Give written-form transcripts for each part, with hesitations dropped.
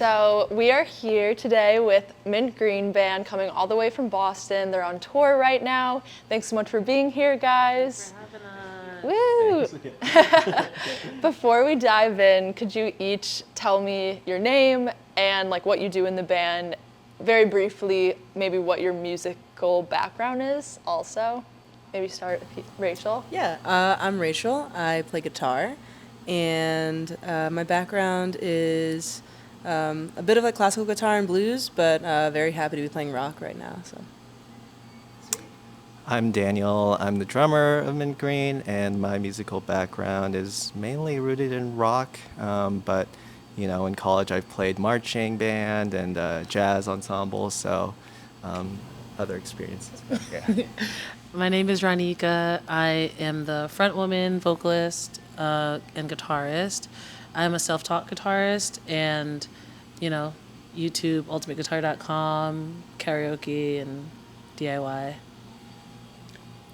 So we are here today with Mint Green Band coming all the way from Boston. They're on tour right now. Thanks so much for being here, guys. Thanks for having us. Woo! Before we dive in, could you each tell me your name and like what you do in the band? Very briefly, maybe what your musical background is also. Maybe start with Rachel. Yeah, I'm Rachel. I play guitar, and my background is a bit of like classical guitar and blues, but very happy to be playing rock right now. So. I'm Daniel. I'm the drummer of Mint Green, and my musical background is mainly rooted in rock. But you know, in college, I've played marching band and jazz ensemble, so other experiences. Yeah. My name is Ronnica. I am the front woman, vocalist, and guitarist. I'm a self-taught guitarist, and YouTube, ultimateguitar.com, karaoke, and DIY.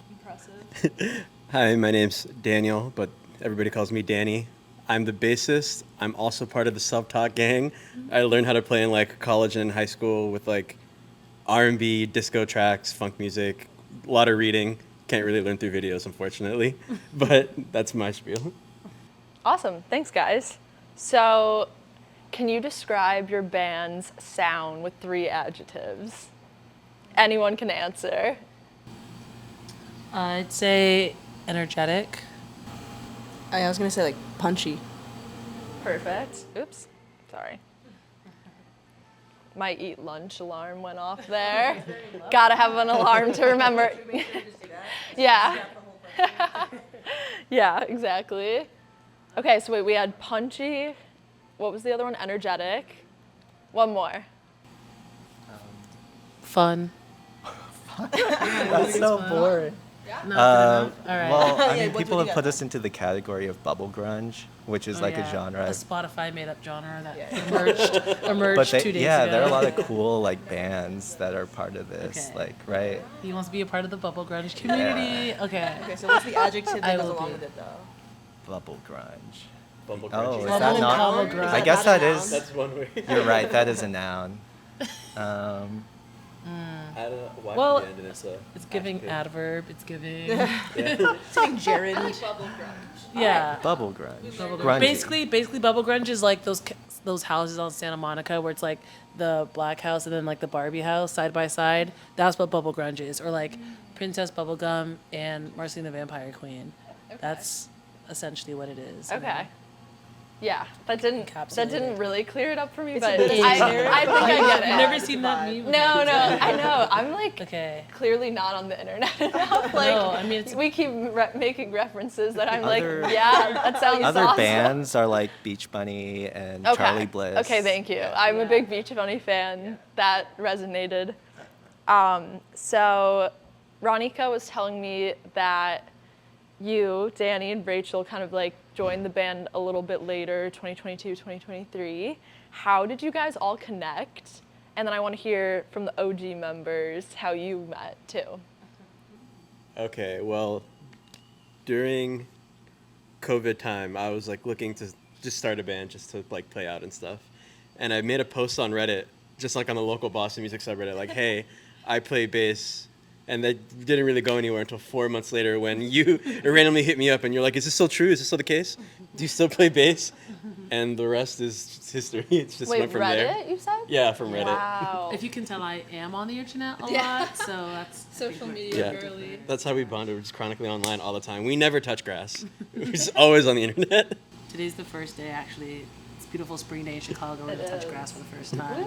Impressive. Hi, my name's Daniel, but everybody calls me Danny. I'm the bassist. I'm also part of the self-taught gang. I learned how to play in like college and high school with like R&B, disco tracks, funk music, a lot of reading. Can't really learn through videos, unfortunately, but that's my spiel. Awesome. Thanks, guys. So, can you describe your band's sound with 3 adjectives? Anyone can answer. I'd say energetic. I was gonna say like punchy. Perfect. Oops. Sorry. My eat lunch alarm went off there. Gotta have an alarm to remember. Yeah. Yeah, exactly. Okay, so wait, we had punchy. What was the other one? Energetic. One more. Fun. That's so boring. Not good enough? All right. Well, I Yeah, mean, what people do we have put got? us into the category of bubble grunge, which is Oh, like yeah. a genre. A Spotify made-up genre that Yeah. emerged But 2 days yeah, ago. there are a lot of cool like bands that are part of this, Okay. like right. He wants to be a part of the bubble grunge community. Okay. Okay, so what's the adjective I that goes will along be. with it though? Bubble grunge. Bumble Oh, is grunge. that not? Bubble grunge. I guess that is. That's one way. You're right. That is a noun. I don't know why Well, the end and it's a It's giving adjective. adverb. It's giving. It's like Jared. Yeah. Bubble grunge. Bubble Grungy. grunge. Basically, bubble grunge is like those houses on Santa Monica where it's like the black house and then like the Barbie house side by side. That's what bubble grunge is, or like Princess Bubblegum and Marceline the Vampire Queen. Okay. That's essentially what it is. Okay. Yeah, that didn't Encapsulated. really clear it up for me, It's a but bit I generic. think I get it. You've never seen that meme? No, I know. I'm like Okay. clearly not on the internet enough. Like, No, I mean, it's- we keep making references that I'm Other- like, yeah, that sounds Other awesome. bands are like Beach Bunny and Okay. Charlie Bliss. Okay, thank you. I'm a big Beach Bunny fan. That resonated. So, Ronnica was telling me that you, Danny, and Rachel kind of like joined the band a little bit later, 2022, 2023. How did you guys all connect? And then I want to hear from the OG members how you met too. Okay, well, during COVID time, I was like looking to just start a band just to like play out and stuff. And I made a post on Reddit, just like on the local Boston music subreddit, like, hey, I play bass. And that didn't really go anywhere until 4 months later when you randomly hit me up and you're like, is this still true? Is this still the case? Do you still play bass? And the rest is just history. It's just Wait, went from Reddit, there. you said? Yeah, from Reddit. Wow. If you can tell, I am on the internet a Yeah. lot, so that's Social media Yeah. girly. That's how we bonded. We're just chronically online all the time. We never touch grass. We're just always on the internet. Today's the first day, actually. It's a beautiful spring day in Chicago. We're going to touch grass for the first time.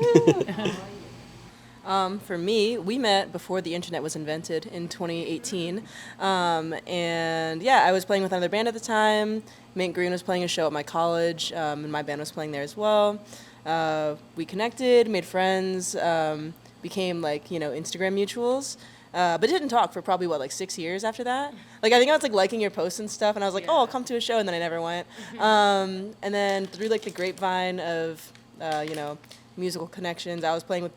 For me, we met before the internet was invented in 2018. And yeah, I was playing with another band at the time. Mint Green was playing a show at my college, and my band was playing there as well. We connected, made friends, became like, Instagram mutuals. But didn't talk for probably, 6 years after that? Like, I think I was, liking your posts and stuff, and I was like, oh, I'll come to a show, and then I never went. And then through, the grapevine of, musical connections, I was playing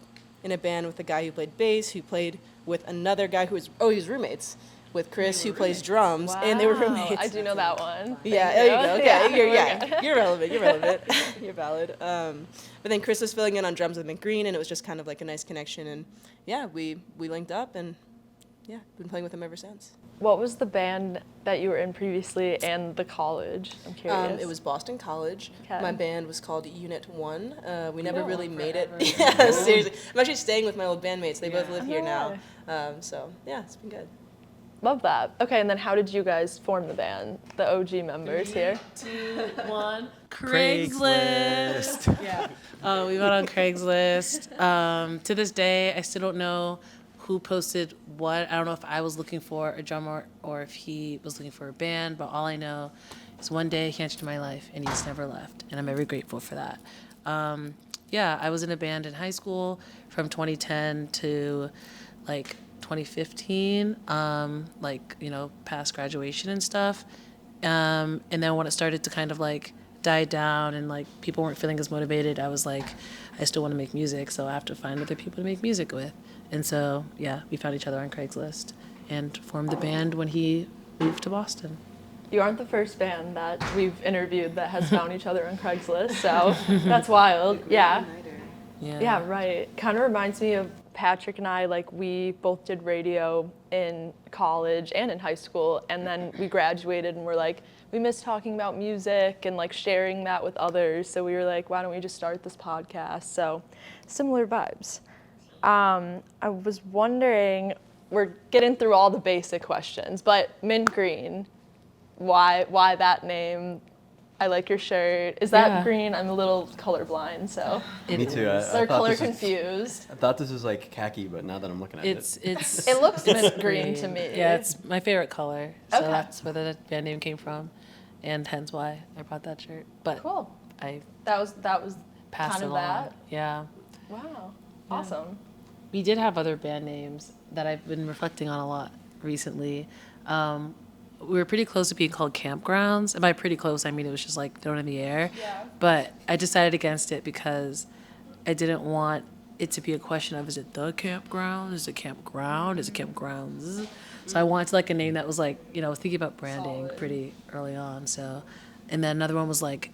in a band with a guy who played bass, who played with another guy who was, he was roommates with Chris, who plays drums, and they were Wow, roommates. I do know that one. Yeah, Thank there you go. Okay, Yeah. you're relevant. You're relevant. You're valid. But then Chris was filling in on drums with Mint Green, and it was just kind of like a nice connection. And yeah, we linked up, and yeah, been playing with him ever since. What was the band that you were in previously and the college? I'm curious. It was Boston College. Okay. My band was called Unit 1. We never Cool. really made it. Yeah, seriously. I'm actually staying with my old bandmates. They both live here Oh, now. So yeah, it's been good. Love that. Okay, and then how did you guys form the band? The OG members here. 2, 1. Craigslist. Yeah. We went on Craigslist. To this day, I still don't know who posted what. I don't know if I was looking for a drummer or if he was looking for a band, but all I know is one day he entered my life and he's never left, and I'm very grateful for that. Yeah, I was in a band in high school from 2010 to like 2015, like, you know, past graduation and stuff. And then when it started to kind of like die down and like people weren't feeling as motivated, I was like, I still want to make music, so I have to find other people to make music with. And so, yeah, we found each other on Craigslist and formed the band when he moved to Boston. You aren't the first band that we've interviewed that has found each other on Craigslist, so that's wild. Yeah. Yeah, right. Kind of reminds me of Patrick and I, like we both did radio in college and in high school, and then we graduated and we're like, we miss talking about music and like sharing that with others, so we were like, why don't we just start this podcast? So similar vibes. I was wondering, we're getting through all the basic questions, but Mint Green, why that name? I like your shirt. Is that green? I'm a little colorblind, so. Me too. They're color confused. I thought this was like khaki, but now that I'm looking at It's It looks mint green to me. Yeah, it's my favorite color. So Okay. that's where the band name came from, and hence why I brought that shirt. But Cool. I That was passed kind it of along. that. Yeah. Wow. Awesome. We did have other band names that I've been reflecting on a lot recently. We were pretty close to being called Campgrounds. And by pretty close, I mean it was just like thrown in the air. Yeah. But I decided against it because I didn't want it to be a question of, is it the campground? Is it campground? Is it campgrounds? So I wanted like a name that was like, you know, I was thinking about branding pretty early on. So, and then another one was like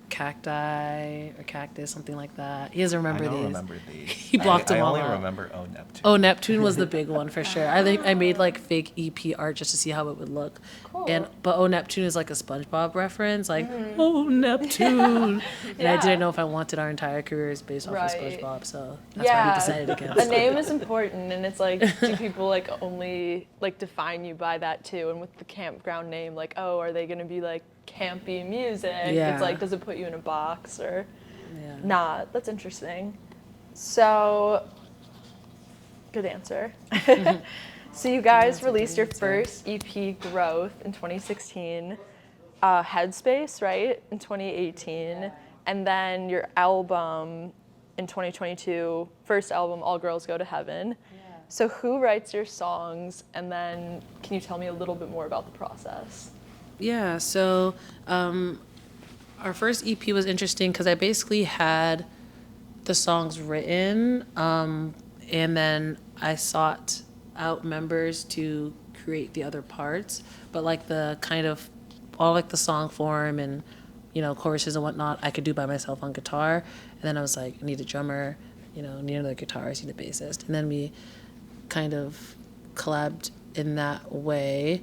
Cacti or Cactus, something like that. He doesn't remember I don't these. remember these. He blocked I them all only out. remember Oh Neptune. Oh, Neptune was the big one for sure. I think I made like fake EP art just to see how it would look. Cool. But Oh Neptune is like a SpongeBob reference, like Oh Neptune. And I didn't know if I wanted our entire careers based off of Right. SpongeBob, so that's why we decided against A it. name is important, and it's like, do people like only like define you by that too? And with the campground name, like, oh, are they gonna be like campy music? Yeah. It's like, does it put you in a box or Yeah. not? That's interesting. So, good answer. So you guys released your first EP, Growth, in 2016. Headspace, right, in 2018. And then your album in 2022, first album, All Girls Go to Heaven. So who writes your songs? And then can you tell me a little bit more about the process? Yeah, so our first EP was interesting because I basically had the songs written, and then I sought out members to create the other parts, but like the kind of all like the song form and, you know, choruses and whatnot I could do by myself on guitar. And then I was like, I need a drummer, you know, need another guitarist, need a bassist. And then we kind of collabed in that way.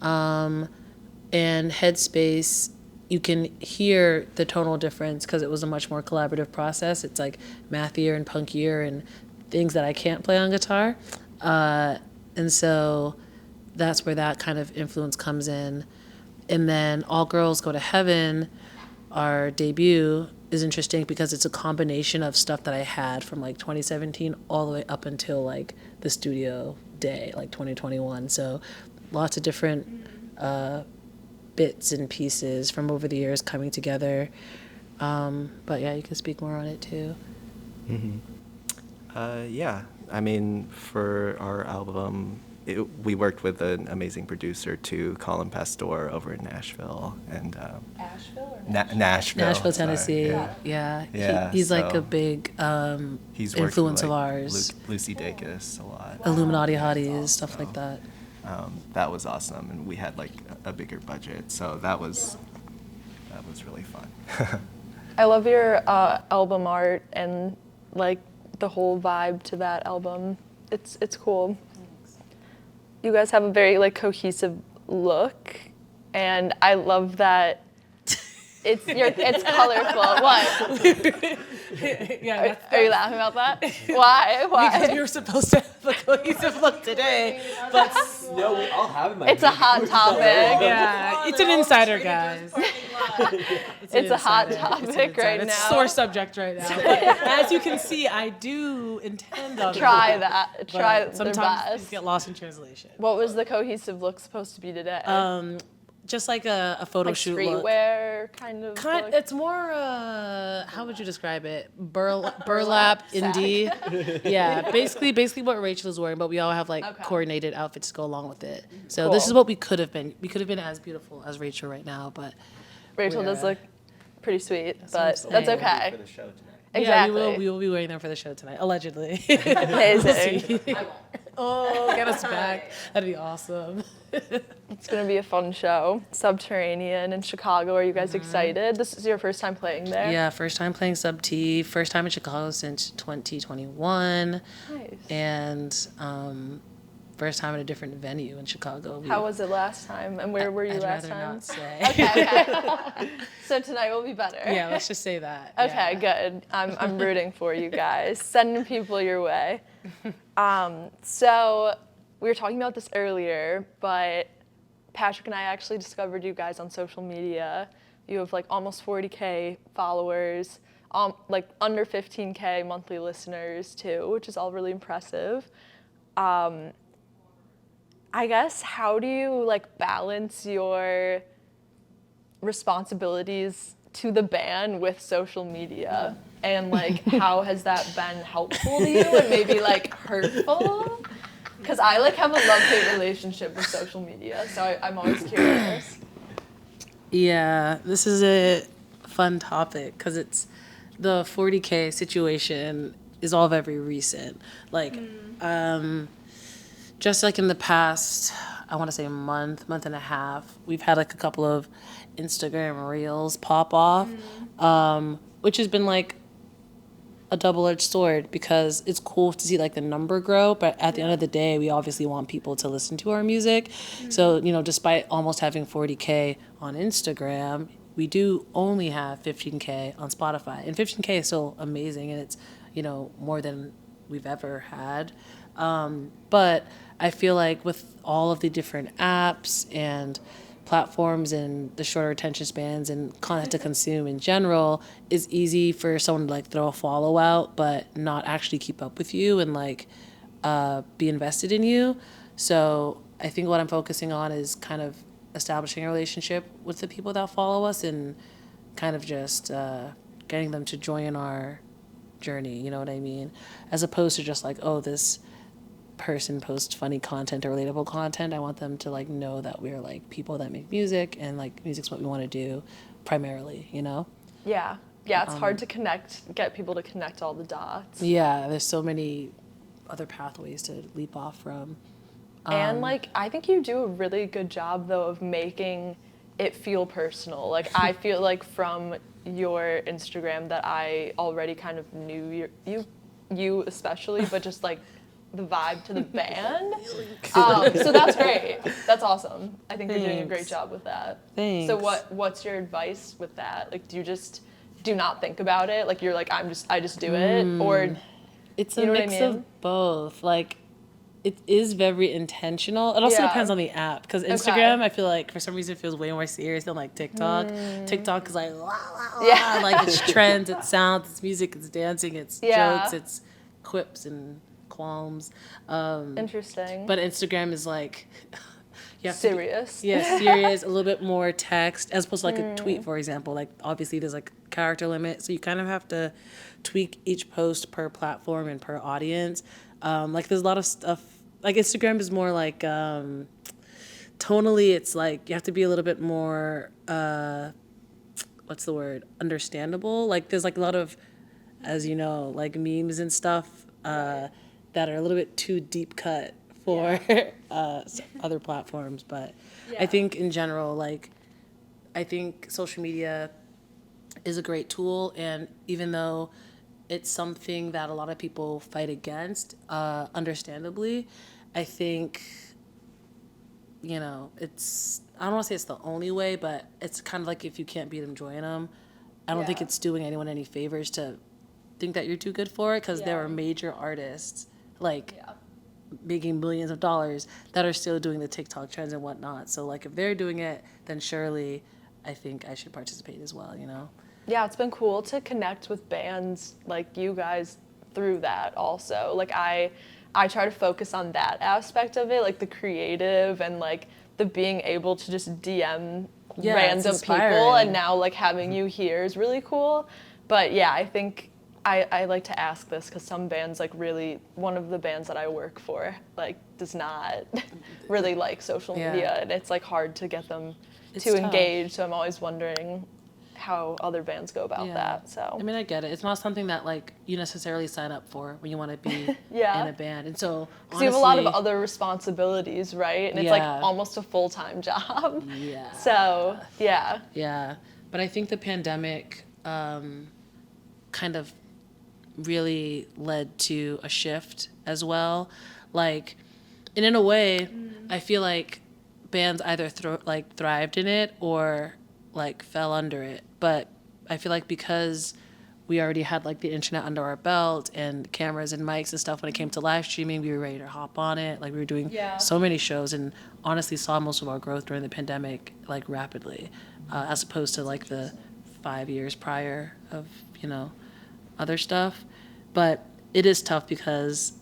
And Headspace, you can hear the tonal difference because it was a much more collaborative process. It's like mathier and punkier and things that I can't play on guitar. And so that's where that kind of influence comes in. And then All Girls Go to Heaven, our debut, is interesting because it's a combination of stuff that I had from like 2017 all the way up until like the studio day, like 2021. So lots of different bits and pieces from over the years coming together. But yeah, you can speak more on it too. Yeah, I mean, for our album, we worked with an amazing producer too, Colin Pastor, over in Nashville, and Asheville or Nashville, Nashville, sorry, Tennessee. yeah. Yeah. He's like so a big He's worked influence with, of like, ours. Lucy Dacus a lot. Illuminati hotties, stuff like that. that was awesome, and we had like a bigger budget, so that was really fun. I love your album art and like the whole vibe to that album. It's cool. You guys have a very like cohesive look, and I love that it's colorful. What? Yeah, Are you laughing about that? Why? because we Why? were supposed to have a cohesive look today, but No, I'll have my. It's a hot topic. yeah, it's an insider, guys. It's a hot topic right It's a now. sore subject right now. But as you can see, I do intend on Try it, that. but Try their sometimes things best. get lost in translation. What was the cohesive look supposed to be today? Just like a photo like shoot look. streetwear kind of. Look? It's more, how would you describe it? Burlap indie. Yeah, basically what Rachel is wearing, but we all have like Okay. coordinated outfits to go along with it. So Cool. this is what we could have been. We could have been as beautiful as Rachel right now, but Rachel does we're- look pretty sweet, what I'm but that's saying. okay. For the show tonight. Exactly. yeah, we will be wearing them for the show tonight, allegedly. Amazing. Oh, get us back. That'd be awesome. It's gonna be a fun show. Subterranean in Chicago. Are you guys excited? This is your first time playing there. Yeah, first time playing Sub T, first time in Chicago since 2021, Nice. and first time in a different venue in Chicago. How was it last time? And where were you I'd last rather time? not say. Okay. So tonight will be better. Yeah, let's just say that. Okay, yeah. good. I'm rooting for you guys. Sending people your way. So we were talking about this earlier, but Patrick and I actually discovered you guys on social media. You have like almost 40K followers, like under 15K monthly listeners too, which is all really impressive. I guess, how do you like balance your responsibilities to the band with social media? And like, how has that been helpful to you and maybe like hurtful? Because I like have a love-hate relationship with social media, so I'm always curious. Yeah, this is a fun topic because it's the 40K situation is all very recent. Like, just like in the past, I want to say month and a half, we've had like a couple of Instagram reels pop off, which has been like a double-edged sword because it's cool to see like the number grow, but at the end of the day, we obviously want people to listen to our music. So, you know, despite almost having 40K on Instagram, we do only have 15K on Spotify. And 15K is still amazing, and it's, you know, more than we've ever had. But I feel like with all of the different apps and platforms and the shorter attention spans and content to consume in general, it's easy for someone to like throw a follow out but not actually keep up with you and like be invested in you. So I think what I'm focusing on is kind of establishing a relationship with the people that follow us and kind of just getting them to join our journey, you know what I mean? As opposed to just like, oh, this person posts funny content or relatable content. I want them to like know that we're like people that make music and like music's what we want to do primarily, you know? Yeah, it's hard to get people to connect all the dots. Yeah, there's so many other pathways to leap off from. And like, I think you do a really good job though of making it feel personal. Like I feel like from your Instagram that I already kind of knew you especially, but just like the vibe to the band. So that's great. That's awesome. I think you're doing a great job with that. Thanks. So what's your advice with that? Like, do you just do not think about it? Like you're like, I just do it, or It's you a know what I mix mean? of both. Like, it is very intentional. It also Yeah. depends on the app. Because Instagram, I feel like, for some reason, feels way more serious than, like, TikTok. TikTok is like, la, la, la. Yeah. Like, it's trends, it's sounds, it's music, it's dancing, it's Yeah. jokes, it's quips and qualms. Interesting. But Instagram is, like, you have to be- serious. serious, a little bit more text, as opposed to like a tweet, for example. Like obviously there's like character limit, so you kind of have to tweak each post per platform and per audience. Like there's a lot of stuff. Like Instagram is more like tonally, it's like you have to be a little bit more what's the word? Understandable. Like there's like a lot of, as you know, like memes and stuff that are a little bit too deep cut for other platforms. But I think in general, like, I think social media is a great tool, and even though it's something that a lot of people fight against, understandably, I think, you know, it's, I don't want to say it's the only way, but it's kind of like if you can't beat them, join them. I don't think it's doing anyone any favors to think that you're too good for it, because there are major artists, like, making millions of dollars that are still doing the TikTok trends and whatnot. So, like, if they're doing it, then surely I think I should participate as well, you know? Yeah, it's been cool to connect with bands like you guys through that also. Like, I try to focus on that aspect of it, like the creative and like the being able to just DM random people, and now like having you here is really cool. But yeah, I think I like to ask this because some bands, like, really, one of the bands that I work for, like, does not really like social media, and it's like hard to get them to engage. So I'm always wondering how other bands go about that. So I mean, I get it. It's not something that, like, you necessarily sign up for when you want to be in a band. And so honestly, you have a lot of other responsibilities, right? And it's like almost a full-time job. Yeah. So yeah, but I think the pandemic kind of really led to a shift as well. Like, and in a way, I feel like bands either thrived in it or like fell under it. But I feel like because we already had like the internet under our belt and cameras and mics and stuff, when it came to live streaming, we were ready to hop on it. Like, we were doing so many shows, and honestly saw most of our growth during the pandemic, like, rapidly, as opposed to like the 5 years prior of, you know, other stuff. But it is tough because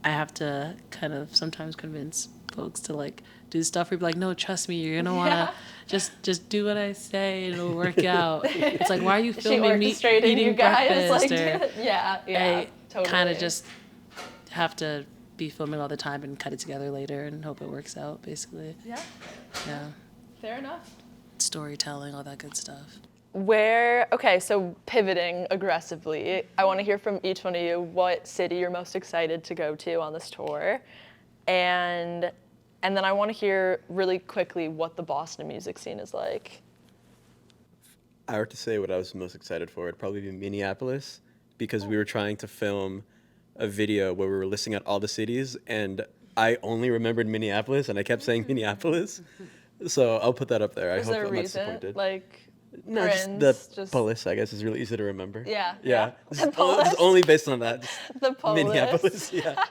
I have to kind of sometimes convince folks to like do stuff where you're like, no, trust me, you're gonna wanna just do what I say and it'll work out. It's like, why are you filming me eating you guys? breakfast? Like, I totally. kind of just have to be filming all the time and cut it together later and hope it works out, basically. Yeah. Fair enough. Storytelling, all that good stuff. Okay, so pivoting aggressively, I want to hear from each one of you what city you're most excited to go to on this tour. And then I want to hear really quickly what the Boston music scene is like. I were to say what I was most excited for, it'd probably be Minneapolis, because we were trying to film a video where we were listing out all the cities, and I only remembered Minneapolis, and I kept saying Minneapolis. So I'll put that up there. I hope I'm not disappointed. Like, no, just the Polis, I guess, is really easy to remember. Yeah. It's only based on that. The Polis. Minneapolis, yeah.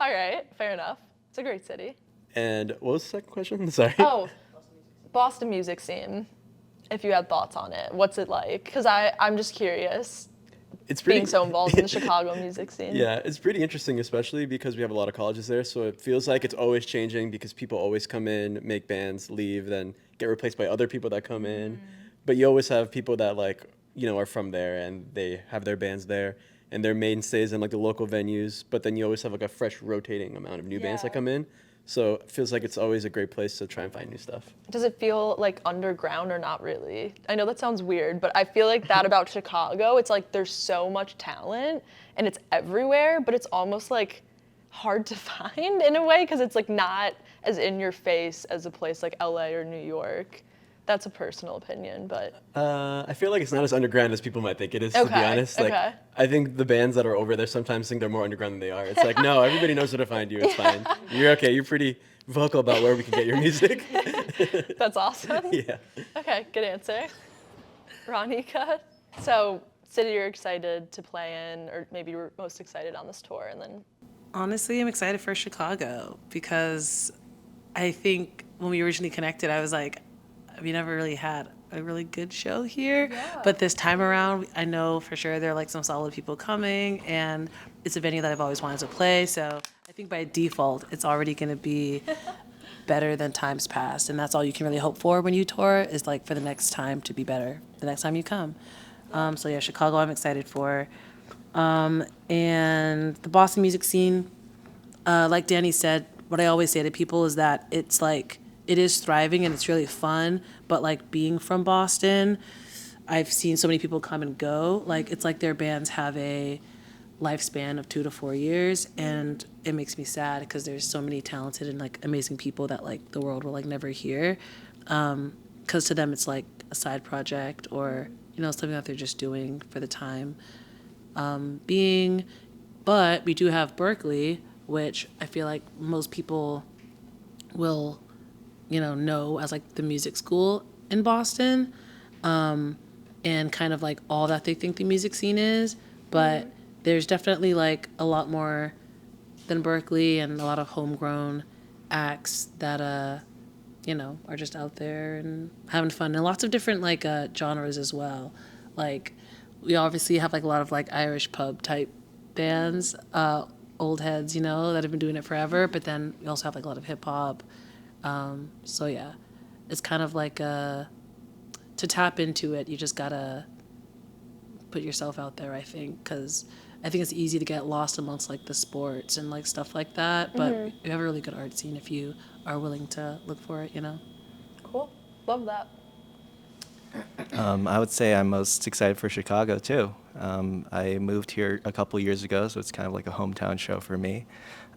All right, fair enough. It's a great city. And what was the second question? Sorry. Oh, Boston music scene. If you had thoughts on it, what's it like? Because I'm just curious. It's pretty, being so involved in the Chicago music scene. Yeah, it's pretty interesting, especially because we have a lot of colleges there. So it feels like it's always changing because people always come in, make bands, leave, then get replaced by other people that come in. But you always have people that, like, you know, are from there and they have their bands there and their mainstays in like the local venues. But then you always have like a fresh rotating amount of new bands that come in. So it feels like it's always a great place to try and find new stuff. Does it feel like underground or not really? I know that sounds weird, but I feel like that about Chicago. It's like there's so much talent and it's everywhere, but it's almost like hard to find in a way because it's like not as in your face as a place like LA or New York. That's a personal opinion, but I feel like it's not as underground as people might think it is, to be honest. Like, I think the bands that are over there sometimes think they're more underground than they are. It's like, no, everybody knows where to find you. It's fine. You're okay. You're pretty vocal about where we can get your music. That's awesome. Yeah. Okay, good answer. Ronnica, so city you're excited to play in, or maybe you're most excited on this tour, and then? Honestly, I'm excited for Chicago because I think when we originally connected, I was like, we never really had a really good show here, but this time around, I know for sure there are like some solid people coming, and it's a venue that I've always wanted to play, so I think by default, it's already gonna be better than times past, and that's all you can really hope for when you tour, is like for the next time to be better, the next time you come. So yeah, Chicago I'm excited for. And the Boston music scene, like Danny said, what I always say to people is that it's like, it is thriving and it's really fun, but like being from Boston, I've seen so many people come and go. Like, it's like their bands have a lifespan of 2 to 4 years, and it makes me sad because there's so many talented and like amazing people that like the world will like never hear, because to them it's like a side project or something that they're just doing for the time being. But we do have Berkeley, which I feel like most people will know as like the music school in Boston, and kind of like all that they think the music scene is. But there's definitely like a lot more than Berkeley, and a lot of homegrown acts that are just out there and having fun, and lots of different like genres as well. Like we obviously have like a lot of like Irish pub type bands, old heads, that have been doing it forever. But then we also have like a lot of hip hop. So yeah, it's kind of like to tap into it, you just gotta put yourself out there, I think, because I think it's easy to get lost amongst like the sports and like stuff like that. But you have a really good art scene if you are willing to look for it, Cool. Love that. I would say I'm most excited for Chicago too. I moved here a couple years ago, so it's kind of like a hometown show for me.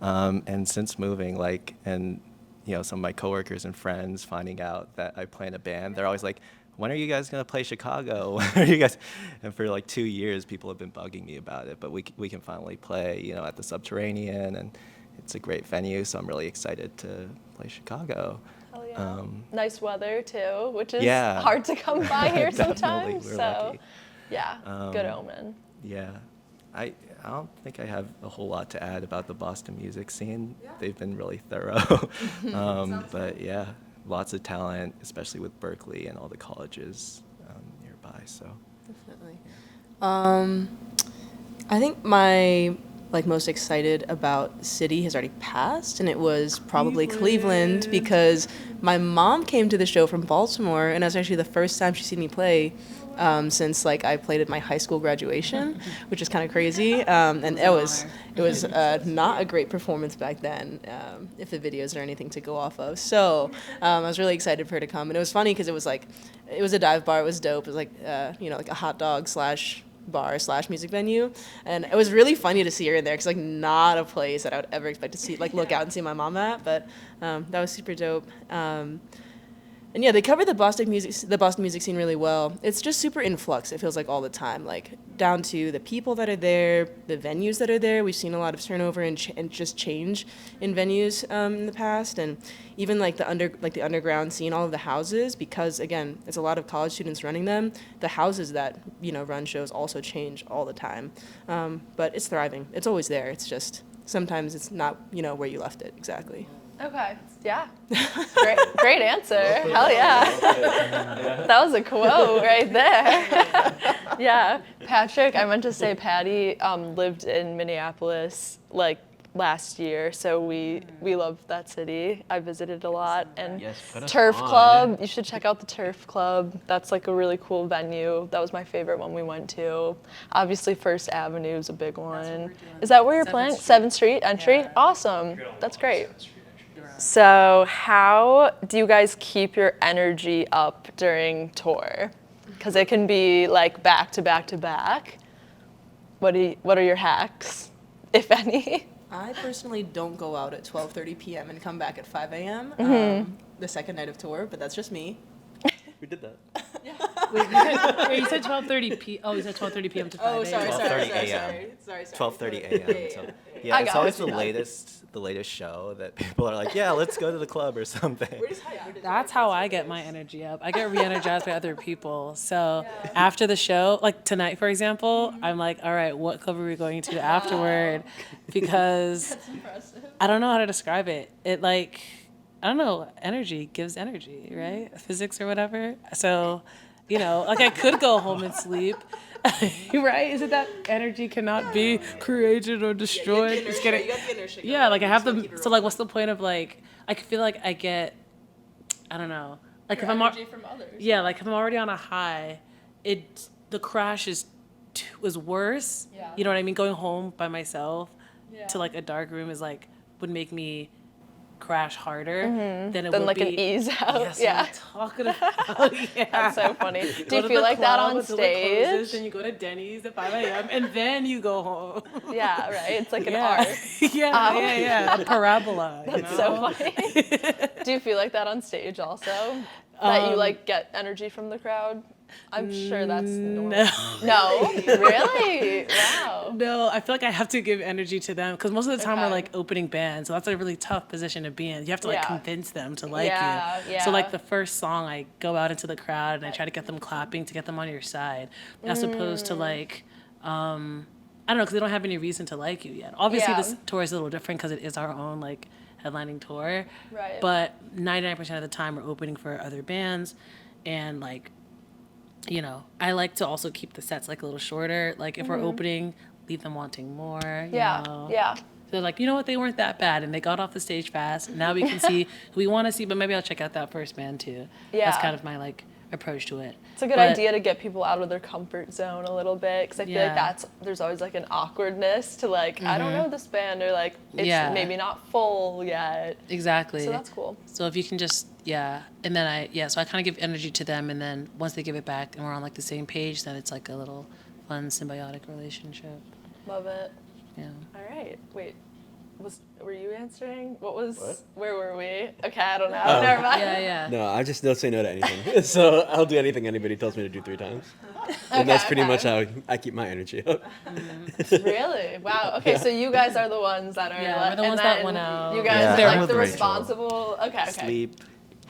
And since moving, some of my coworkers and friends finding out that I play in a band, they're always like, when are you guys gonna play Chicago? When are you guys? And for like 2 years, people have been bugging me about it, but we can finally play, at the Subterranean, and it's a great venue, so I'm really excited to play Chicago. Hell yeah. Nice weather too, which is Yeah. hard to come by here Definitely, sometimes. we're So lucky. yeah, good omen. Yeah, I don't think I have a whole lot to add about the Boston music scene. They've been really thorough. But yeah, lots of talent, especially with Berkeley and all the colleges nearby. So Definitely. I think my most excited about city has already passed, and it was probably Cleveland, because my mom came to the show from Baltimore, and it was actually the first time she's seen me play since I played at my high school graduation, which is kind of crazy. And it was not a great performance back then, if the videos are anything to go off of. So I was really excited for her to come, and it was funny because it was a dive bar. It was dope. It was like a hot dog / bar / music venue, and it was really funny to see her in there because not a place that I would ever expect to see look out and see my mom at, but that was super dope. And yeah, they cover the Boston music scene really well. It's just super in flux, it feels like, all the time, down to the people that are there, the venues that are there. We've seen a lot of turnover and just change in venues in the past, and even the underground scene, all of the houses, because again, it's a lot of college students running them. The houses that run shows also change all the time, but it's thriving. It's always there. It's just sometimes it's not where you left it exactly. Okay. Yeah. Great answer. Hell yeah. That was a quote right there. Yeah. Patrick, I meant to say Patty lived in Minneapolis last year, so we love that city. I visited a lot, and Yes, put us Turf on. Club. You should check out the Turf Club. That's a really cool venue. That was my favorite one we went to. Obviously, First Avenue is a big one. Is that where you're playing? 7th Street entry? Yeah. Awesome. That's great. So how do you guys keep your energy up during tour? Because it can be back to back to back. What are your hacks, if any? I personally don't go out at 12:30 p.m. and come back at 5 a.m. The second night of tour, but that's just me. We did that. Wait, you said 12:30 p. Oh, you said 12:30 p.m. to 5 a.m. Oh, sorry. 12:30 a.m. So, I yeah, it's got always what the you meant. latest show that people are like, yeah, let's go to the club or something. That's how I get my energy up. I get re-energized by other people. So after the show, tonight, for example, I'm like, all right, what club are we going to afterward? Because I don't know how to describe it. I don't know, energy gives energy, right? Physics or whatever. So, I could go home and sleep. Right? Isn't that energy cannot be created or destroyed? You got the inertia going. Yeah, I have them. So, what's the point of I feel like I get, I don't know. If I'm energy from others. Yeah, if I'm already on a high, the crash was worse. Yeah. You know what I mean? Going home by myself to a dark room is would make me crash harder, then it Then would like be an ease out. Yes, Yeah. we're talking about yeah. That's so funny. Do Go you to feel the like that club on until it closes, stage? then you go to Denny's at 5 a.m. and then you go home. Yeah, right. It's like an yeah. arc. yeah. A parabola. You That's know? so funny. Do you feel like that on stage also? That you like get energy from the crowd? I'm sure that's normal. No, really? Wow. No, I feel like I have to give energy to them because most of the time we're Okay. like opening bands, so that's a really tough position to be in. You have to like Yeah. convince them to like Yeah, you. yeah. So like the first song, I go out into the crowd and I try to get them clapping to get them on your side, as opposed to like, I don't know, because they don't have any reason to like you yet. Obviously, Yeah. this tour is a little different because it is our own like headlining tour. Right. But 99% of the time, we're opening for other bands, and like, you know, I like to also keep the sets like a little shorter. Like if we're opening, leave them wanting more. You Yeah, know? yeah. They're like, you know what, they weren't that bad, and they got off the stage fast. Now we can see who we want to see, but maybe I'll check out that first band too. Yeah. That's kind of my like approach to it. It's a good But- idea to get people out of their comfort zone a little bit because I feel like Yeah. there's always like an awkwardness to like I don't know this band or like it's Yeah. maybe not full yet. Exactly. So that's cool. So if you can just and then so I kind of give energy to them, and then once they give it back and we're on like the same page, then it's like a little fun symbiotic relationship. Love it. Yeah. All right. Wait. Were you answering? What? Where were we? Okay, I don't know. Oh. Never mind. Yeah. No, I just don't say no to anything. So I'll do anything anybody tells me to do 3 times. And that's pretty okay. much how I keep my energy up. Really? Wow. Okay, so you guys are the ones that are Yeah, we're the and ones that then went out. You guys Yeah, are I'm like with the Rachel. responsible. Okay. Sleep,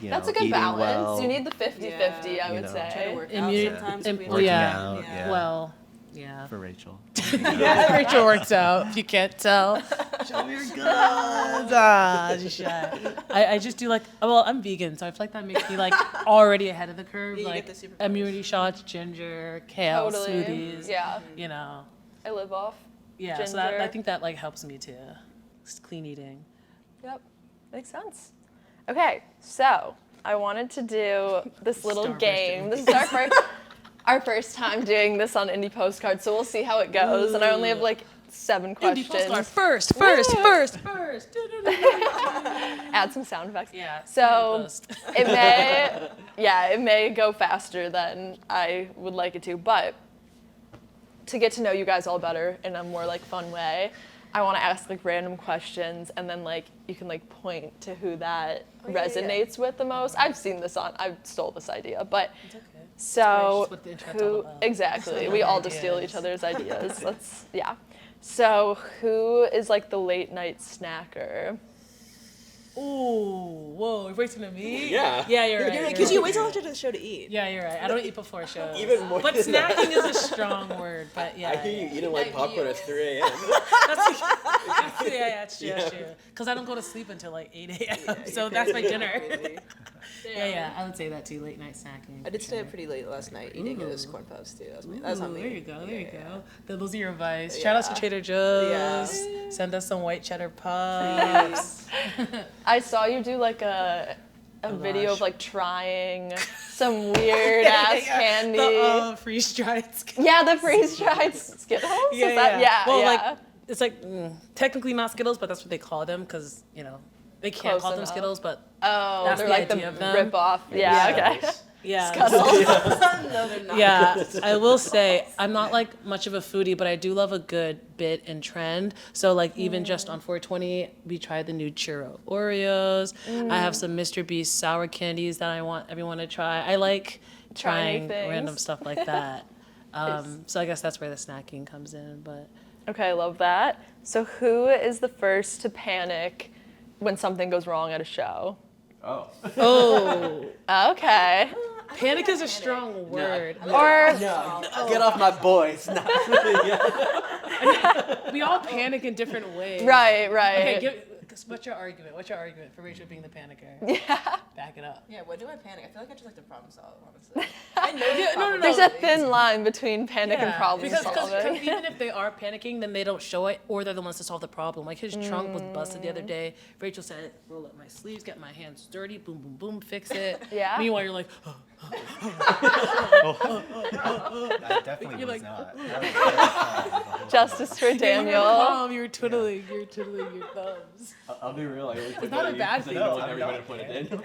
you know, That's a good eating balance. well. You need the 50-50, I You would know. say. Try to work out Immune- sometimes. im- if we well, like. yeah. Yeah. Well, yeah. For Rachel. Rachel works out. If you can't tell, show your guns. She's shy. I just do like, well, I'm vegan, so I feel like that makes me like already ahead of the curve. Yeah, you like get the superpowers. immunity shots, ginger, kale, Totally. smoothies. Yeah. You know. I live off. Yeah. So that, I Ginger. think that like helps me too. It's clean eating. Yep. Makes sense. Okay, so I wanted to do this little Starbursting. game. This is our first time doing this on Indie Postcard, so we'll see how it goes. And I only have like 7 questions. Indie postcard first. Add some sound effects. Yeah. So post. it may go faster than I would like it to, but to get to know you guys all better in a more like fun way, I want to ask like random questions, and then like you can like point to who that resonates with the most. I stole this idea, but It's okay. so It's what the internet's all who about. exactly? We all just steal each other's ideas. So who is like the late night snacker? Ooh, whoa, you're waiting to me? Yeah. Yeah, you're right. Because you wait till after the show to eat. Yeah, you're right. I don't eat before shows. Even more But than that. snacking is a strong word. But yeah. I hear you eating like popcorn at 3 a.m. Yeah, that's true. That's true. Because I don't go to sleep until like 8 a.m. So that's my dinner. Yeah, I would say that too. Late night snacking. I did stay up pretty late last night eating those corn puffs too. That's on me. There you go. There you Yeah. go. Those are your advice. Shout out to Trader Joe's. Yeah. Send us some white cheddar puffs. I saw you do like a video of like trying some weird ass candy. The freeze dried. Yeah, the freeze dried Skittles. Yeah, Is that, yeah. Well, yeah. like it's like technically not Skittles, but that's what they call them because they can't Close call them enough. Skittles, but Oh, that's they're the like the idea of them. rip off. Yeah, okay. yeah. No, they're not. Yeah, I will say I'm not like much of a foodie, but I do love a good bit and trend. So like even just on 420, we tried the new churro Oreos. I have some Mr. Beast sour candies that I want everyone to try. I like Try new trying things. random stuff like that. So I guess that's where the snacking comes in. But Okay, I love that. So who is the first to panic when something goes wrong at a show? Oh. Okay. panic is a strong word. Or Get off my boys. No. We all panic in different ways. right. Okay, what's your argument? What's your argument for Rachel being the panicker? Yeah. Back it up. Yeah, what do I panic? I feel like I just like to problem solve, honestly. I know no. There's a thin line between panic and problem because solving. even if they are panicking, then they don't show it, or they're the ones to solve the problem. Like his trunk was busted the other day. Rachel said, "Roll up my sleeves, get my hands dirty, boom, boom, boom, fix it." Yeah. Meanwhile, you're like, I definitely You're was like- not. Justice for "You're Daniel. calm. You're twiddling your thumbs." I'll be real. I only put not a you bad because I thing. don't No, want I'm everybody to not point at Daniel.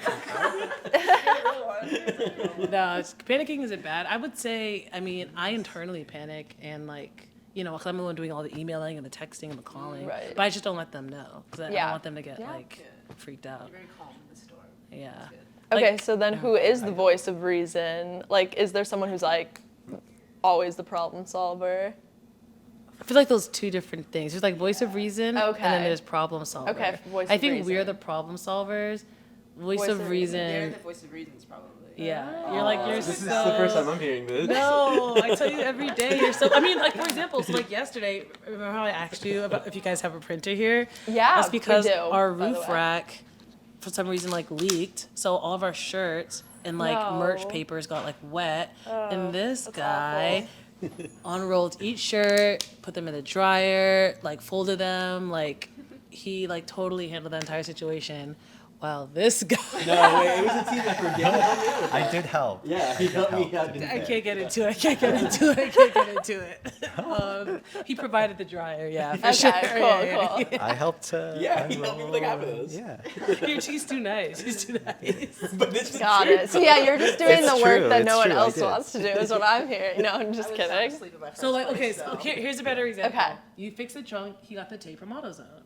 No, panicking isn't bad. I would say, I mean, I internally panic and like, you know, 'cause I'm the one doing all the emailing and the texting and the calling. Right. But I just don't let them know because I Yeah. don't want them to get Yeah. like freaked out. Very calm in the storm. Yeah. Okay, Like, so then who is the voice of reason? Like, is there someone who's like always the problem solver? I feel like those two different things. There's like voice of reason, and Okay. then there's problem solver. Okay, voice I of think we're reason. the problem solvers. Voice, Voice of of reason. They're the voice of reasons, probably. Yeah, you're like you're This is so. the first time I'm hearing this. No, I tell you every day. You're so. I mean, like for example, so like yesterday, remember how I asked you about if you guys have a printer here? Yeah, That's because we do, our by the roof way. rack, for some reason, like leaked. So all of our shirts and like merch No. papers got like wet. Oh, And this that's guy unrolled each shirt, put them in the dryer, like folded them, like he like totally handled the entire situation. While this guy. No, wait, it was a team effort. Daniel helped me out with that. I did help. Yeah, he helped me out. I can't get into it. I can't get into it. I can't get into it. He provided the dryer, yeah, for Okay, sure. cool, Yeah, cool. I helped. Yeah, he helped me with like half of unroll- those. Yeah. yeah. She's too nice. She's too nice. But this is Got true. it. So yeah, you're just doing It's the work true, that it's no one true, I else did. wants to do, is what I'm hearing. No, I'm just kidding. So like, okay, so here's a better example. Okay. You fix the trunk. He got the tape from AutoZone.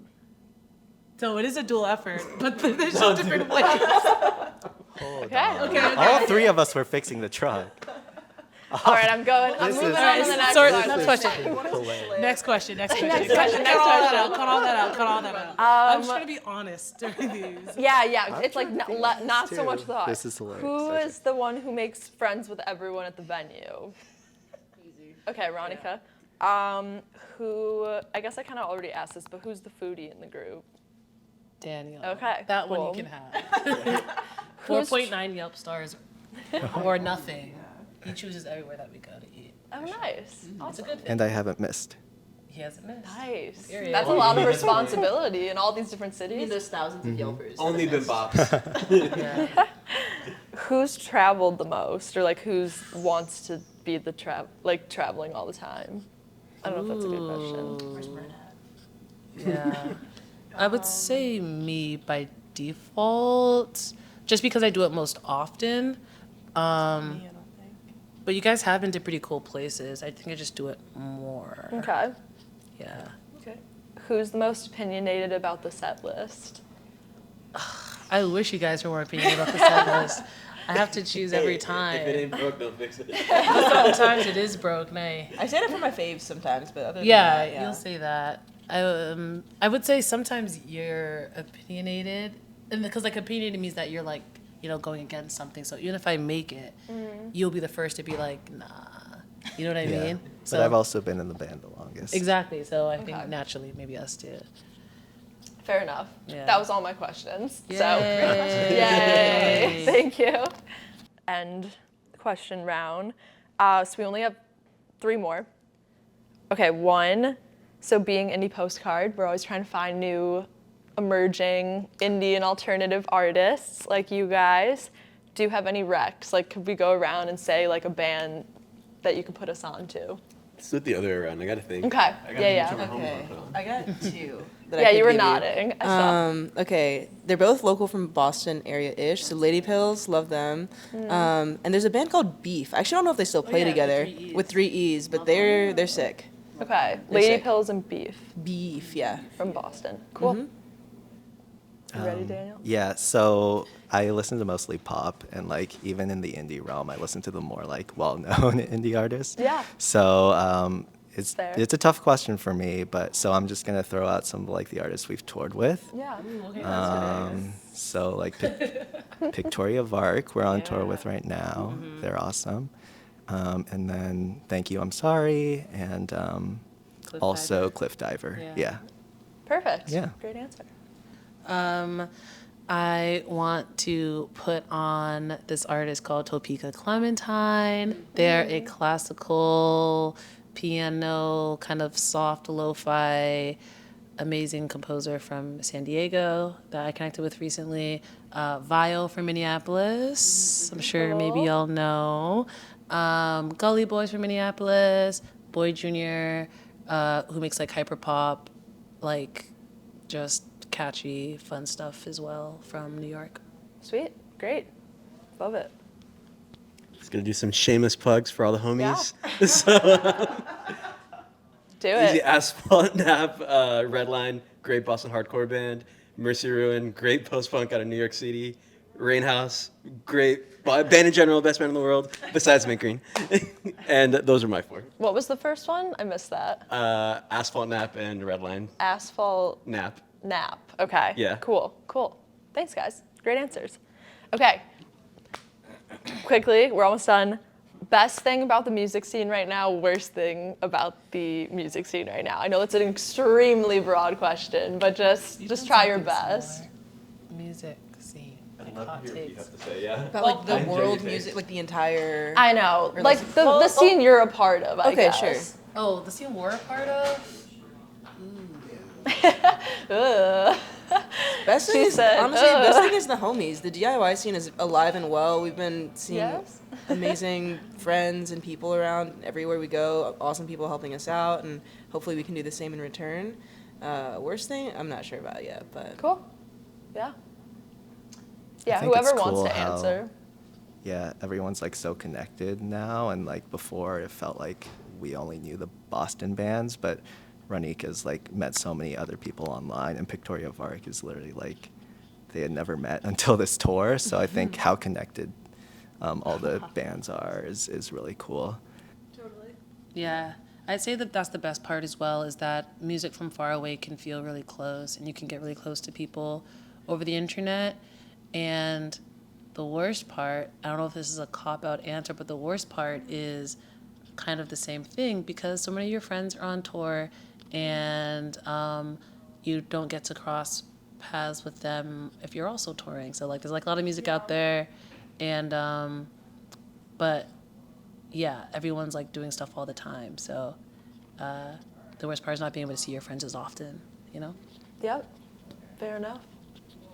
So it is a dual effort, but there's just different ways. Hold Okay. on. Okay. All three of us were fixing the truck. All right, I'm This moving is- on to the next Sorry, one. next question. Hilarious. Next question. Next question. Next question, next Cut all that question. out. Cut all that out. Cut all that out. I'm just gonna be honest during these. Yeah, it's like not so too. much thought. This is hilarious. Who Okay. is the one who makes friends with everyone at the venue? Easy. Okay, Ronica. Who? I guess I kind of already asked this, but who's the foodie in the group? Daniel. Okay, That cool. one you can have. Who's 4.9 Yelp stars or nothing. He chooses everywhere that we go to eat. Oh, nice. It's a Awesome. good thing. And I haven't missed. He hasn't missed. Nice. Period. That's a lot of responsibility in all these different I mean, cities. there's thousands of Yelpers. Only been bops. Yeah. Who's traveled the most, or like who's wants to be the traveling all the time? I don't know if that's a good question. Ooh. Yeah. I would say me by default, just because I do it most often. But you guys have been to pretty cool places. I think I just do it more. Okay. Yeah. Okay. Who's the most opinionated about the set list? I wish you guys were more opinionated about the set list. I have to choose every time. If it ain't broke, don't fix it. Sometimes it is broke, nay. I say that for my faves sometimes, but other than Yeah, that, you'll say that. I would say sometimes you're opinionated, and because like opinionated means that you're like, you know, going against something. So even if I make it, you'll be the first to be like, nah. You know what I Yeah. mean? But I've also been in the band the longest. Exactly. So I Okay. think naturally maybe us too. Fair enough. Yeah. That was all my questions. So, Yay. yay! Thank you. End question round. So we only have 3 more. Okay, 1. So being indie Postcard, we're always trying to find new emerging indie and alternative artists like you guys. Do you have any recs? Like, could we go around and say like a band that you could put us on to? Let's do it the other way around. I gotta think. Okay. I gotta Yeah. think of my Okay. homework, hold on. I got 2. that I Yeah, could you were give nodding. I saw. Okay, they're both local from Boston area-ish. So Lady Pills, love them. And there's a band called Beef. I actually don't know if they still play yeah, with together 3 E's. with 3 E's, but they're sick. Okay. They're Lady sick. Pills and Beef Beef, yeah. from Boston. Cool. You ready, Daniel? Yeah, so I listen to mostly pop, and like even in the indie realm, I listen to the more like well-known indie artists. Yeah. So it's Fair. it's a tough question for me, but so I'm just gonna throw out some of like the artists we've toured with. Yeah. So like Victoria Vark, we're on tour with right now. They're awesome. And then Thank You, I'm Sorry, and also Diver. Cliff Diver. Yeah. Yeah. Perfect. Yeah. Great answer. I want to put on this artist called Topeka Clementine. They're a classical piano, kind of soft lo-fi, amazing composer from San Diego that I connected with recently. Vio from Minneapolis. I'm sure maybe y'all know. Gully Boys from Minneapolis. Boy Jr., who makes like hyper pop, like just catchy, fun stuff as well from New York. Sweet. Great. Love it. Just gonna do some shameless plugs for all the homies. Do Easy it. Asphalt Nap, Redline, great Boston hardcore band. Mercy Ruin, great post-punk out of New York City. Rainhouse, great band in general, best band in the world, besides Mint Green. And those are my 4. What was the first one? I missed that. Asphalt Nap and Redline. Asphalt Nap. Nap. Okay. Yeah. Cool. Cool. Thanks, guys. Great answers. Okay. Quickly, we're almost done. Best thing about the music scene right now, worst thing about the music scene right now. I know it's an extremely broad question, but just try your best. Music scene. I'd love to hear what you have to say, yeah. About like the I enjoy world your music, takes. like the entire. I know, Or like like- the scene you're a part of, I Okay, guess. sure. Oh, the scene we're a part of? Ugh. Best thing She is, said, honestly, the best thing is the homies. The DIY scene is alive and well. We've been seeing Yes. amazing friends and people around everywhere we go. Awesome people helping us out, and hopefully we can do the same in return. Worst thing, I'm not sure about yet, but Cool. Yeah. Yeah, think it's whoever wants cool to how- answer. Yeah, everyone's like so connected now, and like before it felt like we only knew the Boston bands, but Ronica's like met so many other people online, and Pictoria Vark is literally like they had never met until this tour. So I think how connected all the bands are is really cool. Yeah, I'd say that that's the best part as well, is that music from far away can feel really close, and you can get really close to people over the internet. And the worst part, I don't know if this is a cop-out answer, but the worst part is kind of the same thing, because so many of your friends are on tour, and you don't get to cross paths with them if you're also touring. So like there's like a lot of music out there, and but yeah, everyone's like doing stuff all the time. So the worst part is not being able to see your friends as often, you know? Yep. Fair enough.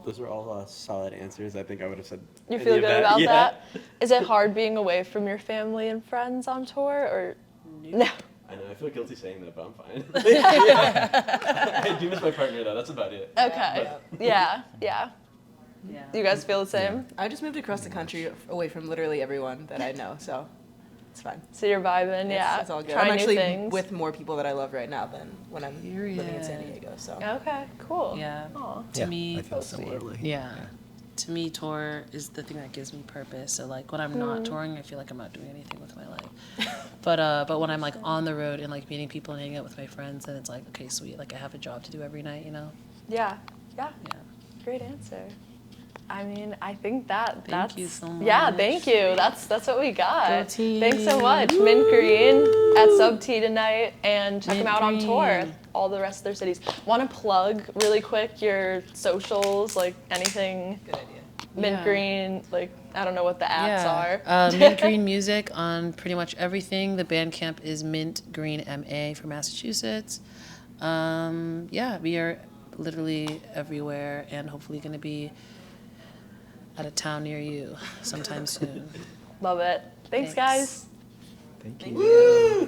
Those are all solid answers. I think I would have said. You any feel of good that. about Yeah. that? Is it hard being away from your family and friends on tour, or no? I know. I feel guilty saying that, but I'm fine. Yeah. I do miss my partner though. That's about it. Okay. Yeah. Yeah. Yeah. You guys feel the same? I just moved across the country away from literally everyone that I know, so it's fine. So you're vibing, yeah. It's all good. Trying I'm actually new things. with more people that I love right now than when I'm living in San Period. Diego. So Okay. Cool. Yeah. Aw. To Yeah, me, I feel so sweet. similarly. yeah. To me, tour is the thing that gives me purpose. So like when I'm not touring, I feel like I'm not doing anything with my life. But when I'm like on the road and like meeting people and hanging out with my friends, then it's like, okay, sweet. Like I have a job to do every night, you know? Yeah. Yeah. Yeah. Great answer. I mean, I think that's Thank you so Yeah, much. thank you. That's what we got. Go team. Thanks so much. Mint Green at Sub T tonight, and check them Mint out on tour. Green. All the rest of their cities. Want to plug really quick your socials, like anything good idea. Mint Yeah. Green, like I don't know what the apps are. Mint Green Music on pretty much everything. The Bandcamp is Mint Green MA for Massachusetts. Yeah, we are literally everywhere, and hopefully going to be at a town near you sometime soon. Love it. Thanks, guys. Thank you.